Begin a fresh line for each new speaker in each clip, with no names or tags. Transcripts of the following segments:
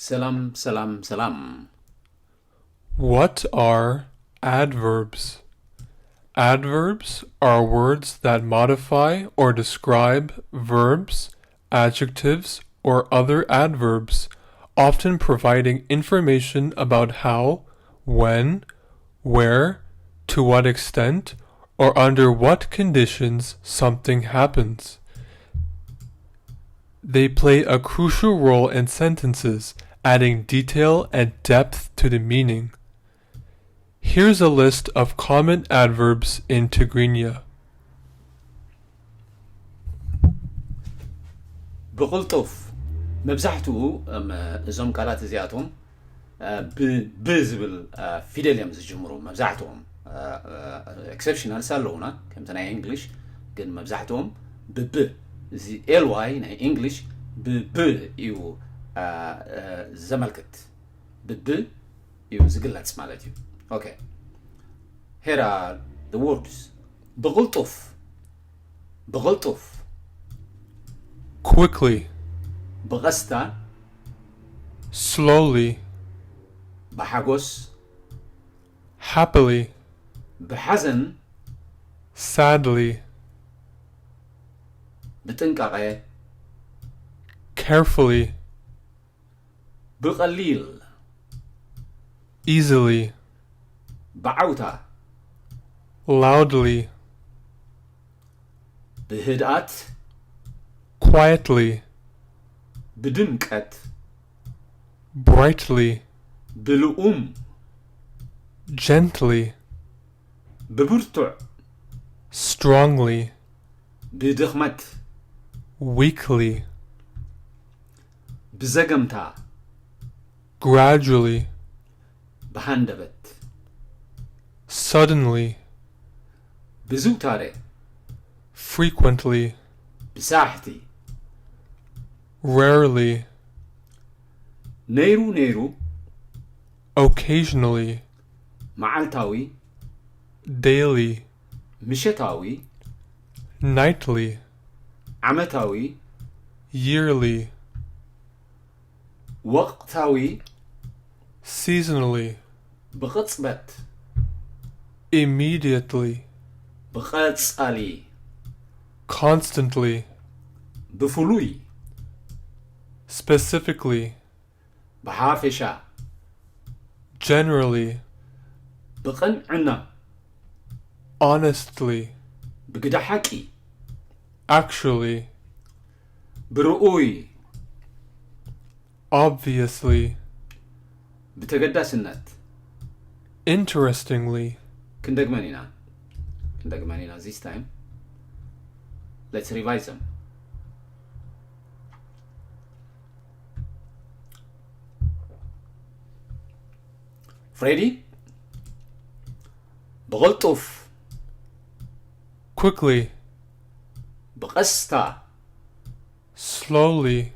Salam, salam, salam.
What are adverbs? Adverbs are words that modify or describe verbs, adjectives, or other adverbs, often providing information about how, when, where, to what extent, or under what conditions something happens. They play a crucial role in sentences, adding detail and depth to the meaning. Here's a list of common adverbs in Tigrinya.
بقلطف مبزحته زم قالات زياتهم بزبل فيدل يمز جمرو مبزحتهم exceptional سالونا كم تنا English كن مبزحتهم زي ly نا English يو زملكت يو زقلت مالتي. Okay. Here are the words. بغلطف
Quickly,
بغستا
slowly,
بحقوس
happily,
بحزن
sadly,
بتنقعي
carefully,
بقليل
easily,
بعوتا
loudly,
بهدأت
quietly,
بدمكت
brightly,
بلؤم
gently,
ببرتع
strongly,
بدخمت
weakly,
بزقمتا
gradually,
بهندبت
suddenly,
بزوتاري
frequently,
بساحتي
rarely,
نيرو
occasionally,
معالتاوي
daily,
مشتاوي
nightly,
عمتاوي
yearly,
وقتاوي
seasonally,
بقصبت
immediately,
بقصالي
constantly,
بفلوي
specifically,
بحافشة
generally,
بقنعنا
honestly,
بقدحكي
actually,
برؤوي
obviously,
بتقدسنت
interestingly,
كندقمانينا this time. Let's revise them. Ready? بغلطف
quickly,
بقستا
slowly,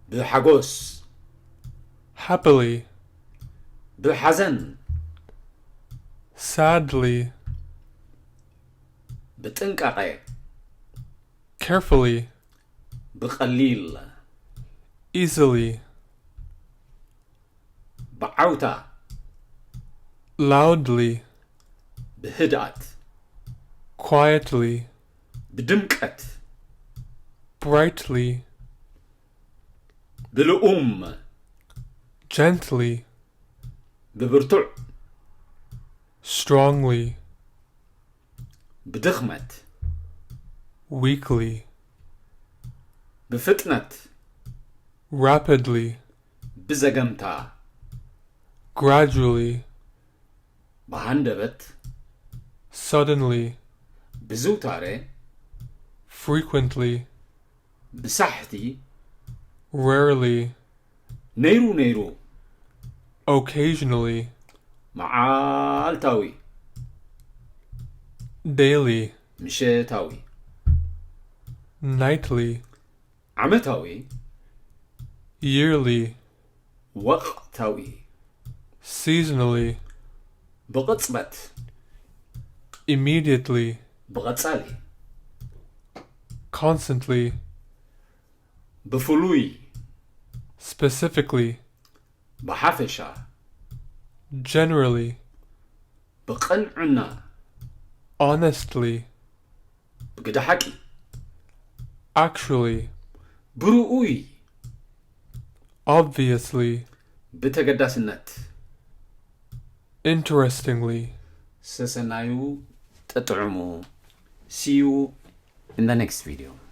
بحقوس
happily,
بحزن
sadly,
بتنقعي
carefully,
بقليل
easily,
بعوتا
loudly,
بهدأت
quietly,
بدمكت
brightly,
بلؤم
gently,
ببرتع
strongly,
بدخمت
weakly,
بفتنت
rapidly,
بزقمتا
gradually,
بهندبت
suddenly,
بزوتاري
frequently,
بسحتي
rarely,
نيرو
occasionally,
معالتاوي
daily,
مشيتاوي
nightly,
عمتاوي
yearly,
وقتاوي
seasonally,
بقصبت
immediately,
بقصالي
constantly,
بفلوي
specifically,
بحافشة
generally,
بقنعنا
honestly,
بقدحكي
actually,
برؤوي
obviously,
بتقداسنت
interestingly.
سسنايو تطعمو. See you in the next video.